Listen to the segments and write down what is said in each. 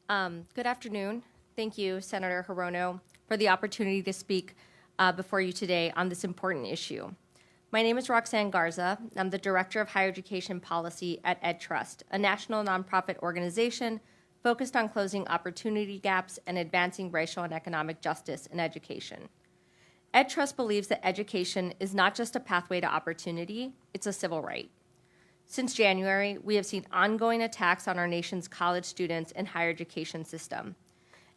Good afternoon. Thank you, Senator Hirono, for the opportunity to speak before you today on this important issue. My name is Roxanne Garza. I'm the Director of Higher Education Policy at EdTrust, a national nonprofit organization focused on closing opportunity gaps and advancing racial and economic justice in education. EdTrust believes that education is not just a pathway to opportunity, it's a civil right. Since January, we have seen ongoing attacks on our nation's college students and higher education system.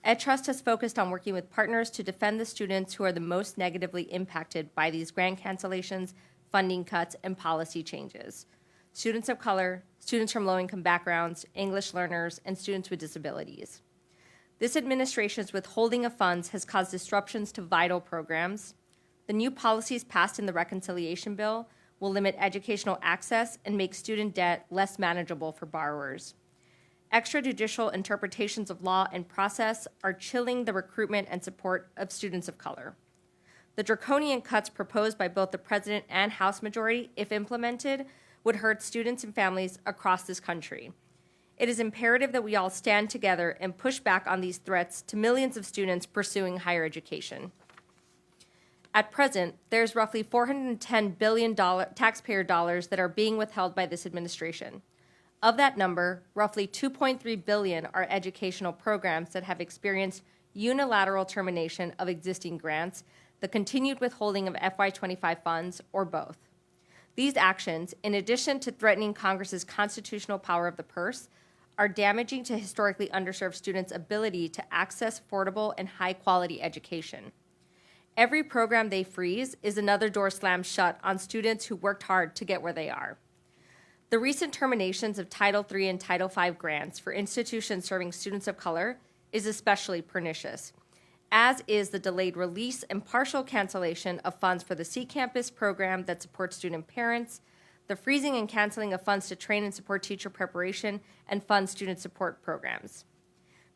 EdTrust has focused on working with partners to defend the students who are the most negatively impacted by these grant cancellations, funding cuts, and policy changes. Students of color, students from low-income backgrounds, English learners, and students with disabilities. This administration's withholding of funds has caused disruptions to vital programs. The new policies passed in the reconciliation bill will limit educational access and make student debt less manageable for borrowers. Extrajudicial interpretations of law and process are chilling the recruitment and support of students of color. The draconian cuts proposed by both the President and House majority, if implemented, would hurt students and families across this country. It is imperative that we all stand together and push back on these threats to millions of students pursuing higher education. At present, there's roughly $410 billion taxpayer dollars that are being withheld by this administration. Of that number, roughly $2.3 billion are educational programs that have experienced unilateral termination of existing grants, the continued withholding of FY25 funds, or both. These actions, in addition to threatening Congress's constitutional power of the purse, are damaging to historically underserved students' ability to access affordable and high-quality education. Every program they freeze is another door slammed shut on students who worked hard to get where they are. The recent terminations of Title III and Title V grants for institutions serving students of color is especially pernicious, as is the delayed release and partial cancellation of funds for the C-Campus program that supports student parents, the freezing and canceling of funds to train and support teacher preparation and fund student support programs.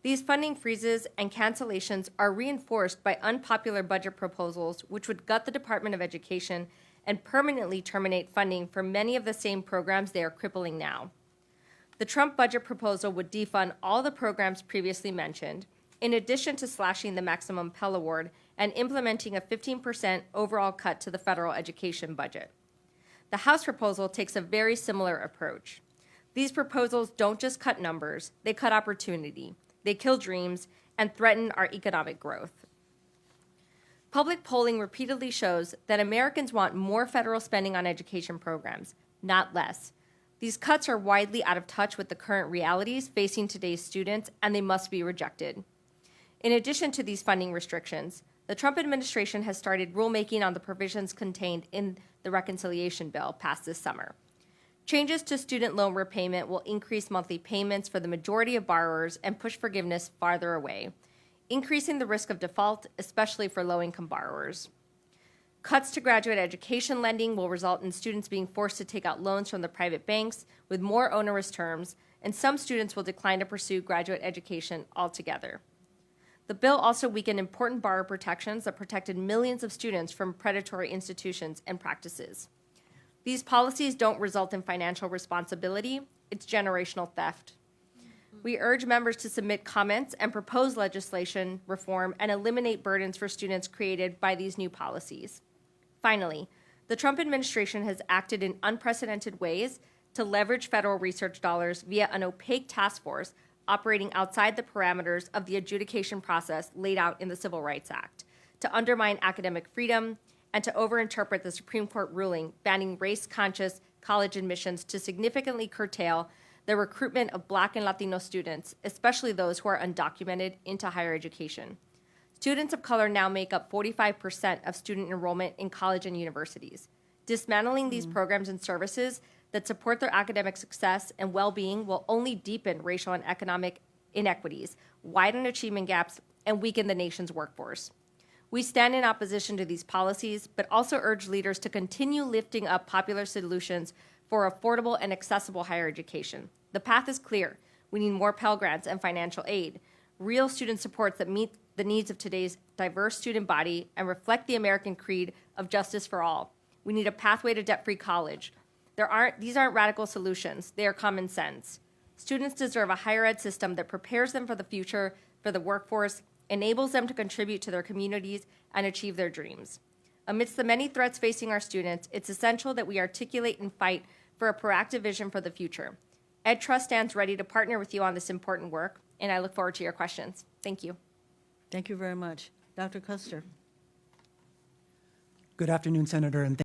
These funding freezes and cancellations are reinforced by unpopular budget proposals which would gut the Department of Education and permanently terminate funding for many of the same programs they are crippling now. The Trump budget proposal would defund all the programs previously mentioned, in addition to slashing the maximum Pell Award and implementing a 15% overall cut to the federal education budget. The House proposal takes a very similar approach. These proposals don't just cut numbers, they cut opportunity, they kill dreams, and threaten our economic growth. Public polling repeatedly shows that Americans want more federal spending on education programs, not less. These cuts are widely out of touch with the current realities facing today's students, and they must be rejected. In addition to these funding restrictions, the Trump administration has started rulemaking on the provisions contained in the reconciliation bill passed this summer. Changes to student loan repayment will increase monthly payments for the majority of borrowers and push forgiveness farther away, increasing the risk of default, especially for low-income borrowers. Cuts to graduate education lending will result in students being forced to take out loans from the private banks with more onerous terms, and some students will decline to pursue graduate education altogether. The bill also weakened important borrower protections that protected millions of students from predatory institutions and practices. These policies don't result in financial responsibility, it's generational theft. We urge members to submit comments and propose legislation reform and eliminate burdens for students created by these new policies. Finally, the Trump administration has acted in unprecedented ways to leverage federal research dollars via an opaque task force operating outside the parameters of the adjudication process laid out in the Civil Rights Act, to undermine academic freedom, and to overinterpret the Supreme Court ruling banning race-conscious college admissions to significantly curtail the recruitment of Black and Latino students, especially those who are undocumented, into higher education. Students of color now make up 45% of student enrollment in college and universities. Dismantling these programs and services that support their academic success and well-being will only deepen racial and economic inequities, widen achievement gaps, and weaken the nation's workforce. We stand in opposition to these policies, but also urge leaders to continue lifting up popular solutions for affordable and accessible higher education. The path is clear. We need more Pell Grants and financial aid, real student supports that meet the needs of today's diverse student body and reflect the American creed of justice for all. We need a pathway to debt-free college. These aren't radical solutions. They are common sense. Students deserve a higher ed system that prepares them for the future, for the workforce, enables them to contribute to their communities, and achieve their dreams. Amidst the many threats facing our students, it's essential that we articulate and fight for a proactive vision for the future. EdTrust stands ready to partner with you on this important work, and I look forward to your questions. Thank you. Thank you very much. Dr. Custer. Good afternoon, Senator, and